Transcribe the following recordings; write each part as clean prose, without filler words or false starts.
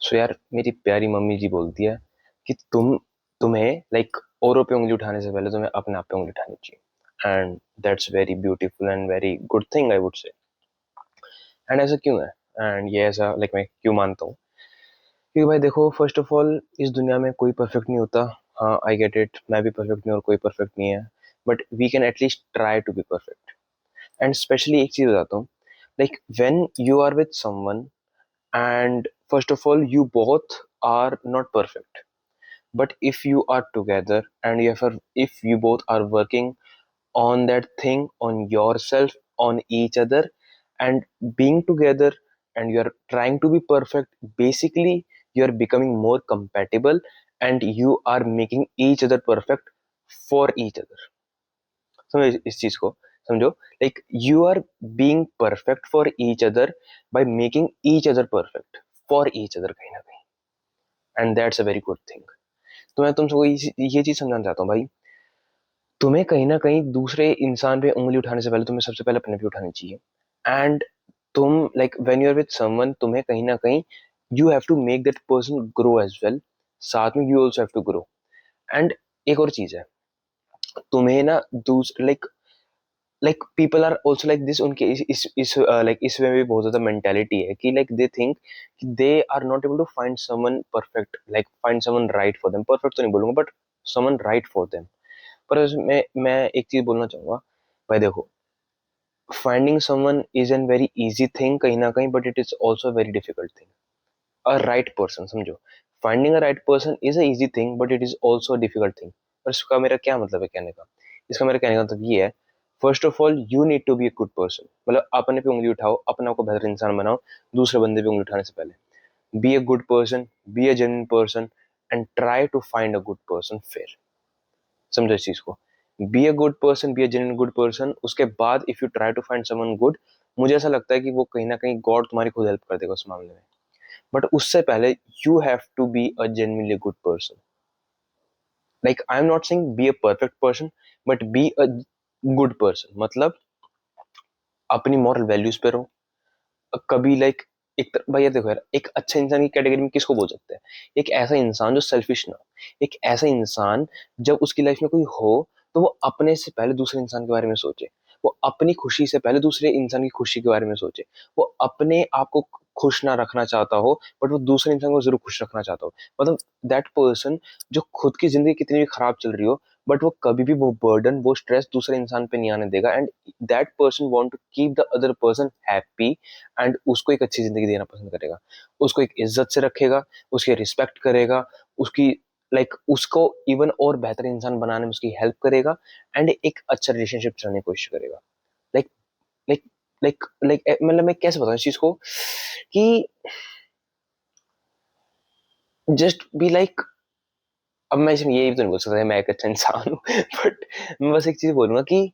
सो यार मेरी प्यारी मम्मी जी बोलती है कि तुम्हें औरों पे उंगली उठाने से पहले तुम्हें अपने आप पे उंगली उठानी चाहिए। And that's very beautiful and very good thing I would say. And ऐसा क्यों है? एंड ये ऐसा मैं क्यों मानता हूँ? क्योंकि भाई देखो, फर्स्ट ऑफ ऑल इस दुनिया में कोई परफेक्ट नहीं होता। हाँ, आई गेट इट, मैं भी परफेक्ट नहीं और कोई परफेक्ट नहीं है। But we can at least try to be perfect. And specially एक चीज बताता हूँ, when you are with someone, and first of all you both are not perfect, but if you are together and if you both are working on that thing, on yourself, on each other, and being together, and you are trying to be perfect, basically you are becoming more compatible and you are making each other perfect for each other. समझो इस चीज को, समझो। You are being perfect for each other by making each other perfect for each other, कहीं ना कहीं। And that's a very good thing. तो मैं तुम सबको ये चीज समझाना चाहता हूँ भाई। तुम्हें कहीं ना कहीं दूसरे इंसान पे उंगली उठाने से पहले तुम्हें सबसे पहले अपने पे उठानी चाहिए। एंड तुम when you are with someone, तुम्हें कहीं ना कहीं you have to make that person grow as well. साथ में you also have to grow. And एक और चीज है, तुम्हें ना दूसरे people are also like this, उनके इस वे में भी बहुत ज्यादा मेंटेलिटी है कि दे थिंक कि they are not able to find someone perfect, find someone right for them. Perfect तो नहीं बोलूंगा, but someone right for them. पर मैं एक चीज बोलना चाहूंगा भाई, देखो, finding someone is an very easy thing कहीं ना कहीं, but it is also very difficult thing. A right person, समझो, finding a right person is a easy thing but it is also difficult thing. पर इसका मेरा क्या मतलब है कहने का? इसका मेरा कहने का मतलब ये है, first of all you need to be a good person. अपने पे उंगली उठाओ, अपने आप को बेहतर इंसान बनाओ दूसरे बंदे पे उंगली उठाने से पहले। Be a good person, be a genuine person, and try to find a good person फिर। समझो इस चीज को। Be a good person, be a genuine good person, उसके बाद if you try to find someone good, मुझे ऐसा लगता है कि वो कहीं ना कहीं गॉड तुम्हारी खुद हेल्प कर देगा उस मामले में। बट उससे पहले you have to be a genuinely good person. I am not saying be a perfect person, but be a good person. अपनी मॉरल वैल्यूज पे रहो। कभी भाई यार देखो यार, एक अच्छे इंसान की कैटेगरी में किसको बोल सकते हैं? एक ऐसा इंसान जो सेल्फिश ना हो। एक ऐसा इंसान जब उसकी लाइफ में कोई हो तो वो अपने से पहले दूसरे इंसान के बारे में सोचे। वो अपनी खुशी से पहले दूसरे इंसान की खुशी के बारे में सोचे। वो अपने आप को खुश ना रखना चाहता हो, बट वो दूसरे इंसान को जरूर खुश रखना चाहता हो। दैट पर्सन जो खुद की जिंदगी कितनी भी खराब चल रही हो, बट वो कभी भी वो बर्डन, वो स्ट्रेस दूसरे इंसान पे नहीं आने देगा। And that person want to keep the other person happy, and उसको एक अच्छी जिंदगी देना पसंद करेगा। उसको एक इज्जत से रखेगा, उसकी रिस्पेक्ट करेगा, उसकी उसको इवन और बेहतर इंसान बनाने में उसकी हेल्प करेगा, एंड एक अच्छा रिलेशनशिप चलाने की कोशिश करेगा। लाइक लाइक मैं कैसे बताऊं इस चीज को कि जस्ट बी अब मैं इसमें ये भी तो नहीं बोल सकता मैं एक अच्छा इंसान हूँ बट मैं बस एक चीज बोलूंगा कि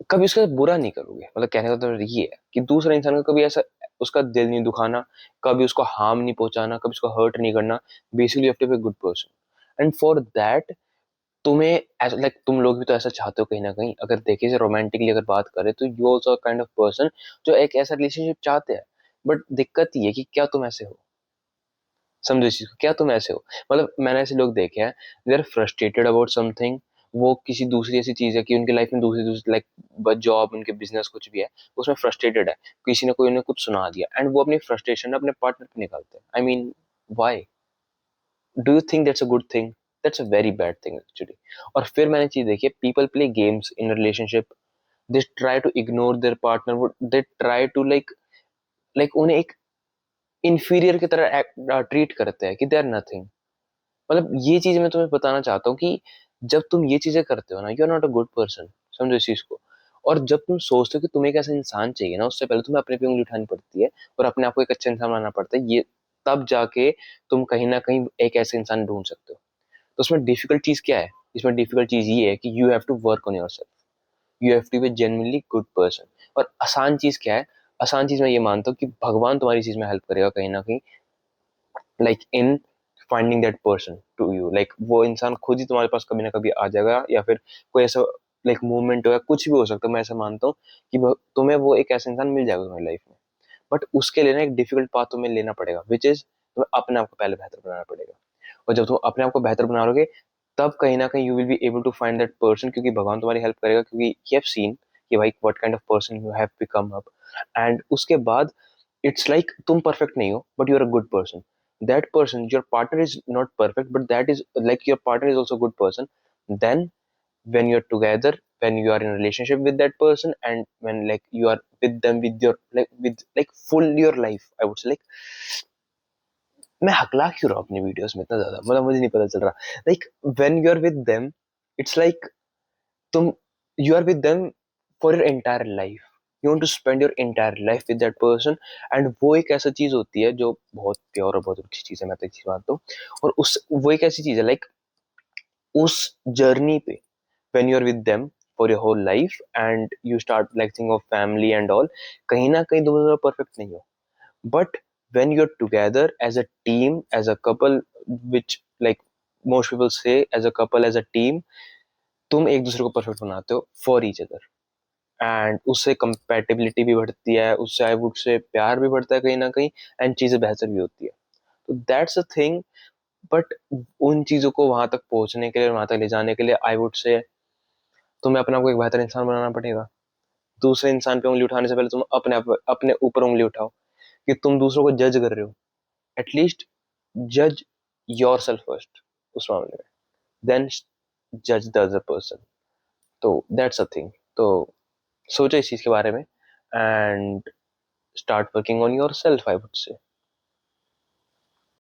कभी उसका बुरा नहीं करोगे। कहने का तो ये है कि दूसरे इंसान का कभी ऐसा उसका दिल नहीं दुखाना, कभी उसको हार्म नहीं पहुंचाना, कभी उसको हर्ट नहीं करना। Basically you have to be a good person. And for that तुम्हें ऐसा तुम लोग भी तो ऐसा चाहते हो कहीं ना कहीं। अगर देखिए से रोमांटिकली अगर बात करें तो you also kind of person जो एक ऐसा रिलेशनशिप चाहते हैं। बट दिक्कत ये है कि क्या तुम ऐसे हो? समझो इस चीज को, क्या तुम ऐसे हो? मैंने ऐसे लोग देखे हैं, they are frustrated about something. वो किसी दूसरी ऐसी चीज है कि उनकी लाइफ में दूसरी दूसरी जॉब, उनके बिजनेस कुछ भी है, उसमें फ्रस्ट्रेटेड है। किसी ने कोई उन्हें कुछ सुना दिया एंड वो अपनी फ्रस्ट्रेशन अपने पार्टनर पे निकालते हैं। I mean, why? Do you think that's a good thing? That's a very bad thing actually. और फिर मैंने चीज देखी है, people play games in relationship. They try to ignore their partner, they try to उन्हें एक इंफीरियर की तरह ट्रीट करते हैं कि दे आर नथिंग। ये चीज मैं तुम्हें बताना चाहता हूँ कि जब तुम ये चीजें करते हो ना, you are not a good person. समझो इस चीज को। और जब तुम सोचते हो कि तुम्हें एक ऐसा इंसान चाहिए ना, उससे पहले तुम्हें अपने पे उंगली उठानी पड़ती है और अपने आप को एक अच्छा इंसान बनाना पड़ता है। ये तब जाके तुम कहीं ना कहीं एक ऐसे इंसान ढूंढ सकते हो। तो उसमें डिफिकल्ट चीज क्या है? इसमें डिफिकल्ट चीज ये है कि you have to work on yourself. You have to be genuinely good person. और आसान चीज क्या है? आसान चीज मैं ये मानता हूँ कि भगवान तुम्हारी चीज में हेल्प करेगा कहीं ना कहीं, in finding that person to you. वो इंसान खुद ही तुम्हारे पास कभी ना कभी आ जाएगा, या फिर कोई ऐसा मूवमेंट होगा, कुछ भी हो सकता है। मैं ऐसा मानता हूँ कि तुम्हें वो एक ऐसा इंसान मिल जाएगा तुम्हारी लाइफ में। बट उसके लिए ना एक डिफिकल्ट पाथ तुम्हें लेना पड़ेगा, विच इज तुम्हें अपने आप को पहले बेहतर बनाना पड़ेगा। और जब तुम अपने आप को बेहतर बनाओगे, तब कहीं ना कहीं you will be able to find that person, क्योंकि भगवान तुम्हारी हेल्प करेगा, क्योंकि यू हैव सीन कि भाई what kind of person you have become up. And उसके बाद इट्स लाइक तुम परफेक्ट नहीं हो, but you are a good person. That person, your partner is not perfect, but that is like your partner is also a good person. Then when you're together, when you are in a relationship with that person, and when like you are with them with your with like full your life, I would say, like मैं हकला क्यों रहा हूँ अपनी videos में इतना ज्यादा, मतलब मुझे नहीं पता चल रहा। Like when you are with them, it's like तुम you are with them for your entire life. You want to spend your entire life with that person. And वो एक ऐसा चीज होती है जो बहुत प्योर और बहुत अच्छी चीज है, मैं तो एक चीज मानता हूँ। और उस वो एक ऐसी चीज है, लाइक उस जर्नी पे when you're with them for your whole life and you start like think of family and all, कहीं ना कहीं तुम दोनों परफेक्ट नहीं हो, but when you're together as a team, as a couple, which like most people say as a couple, as a team, तुम एक दूसरे को परफेक्ट बनाते हो फॉर ईच अदर। एंड उससे कंपेटिबिलिटी भी बढ़ती है, उससे आई वुड से प्यार भी बढ़ता है कहीं ना कहीं, एंड चीजें बेहतर भी होती है। तो दैट्स अ थिंग। बट उन चीजों को वहां तक पहुंचने के लिए, वहां तक ले जाने के लिए, आई वुड से तुम्हें अपने आप को एक बेहतर इंसान बनाना पड़ेगा। दूसरे इंसान पे उंगली उठाने से पहले तुम अपने ऊपर उंगली उठाओ, कि तुम दूसरों को जज कर रहे हो। एटलीस्ट जज योर सेल्फ फर्स्ट उस मामले में, देन जज द अदर पर्सन। तो दैट्स अ थिंग। तो सोचो इस चीज के बारे में, and start working on your self, I would say.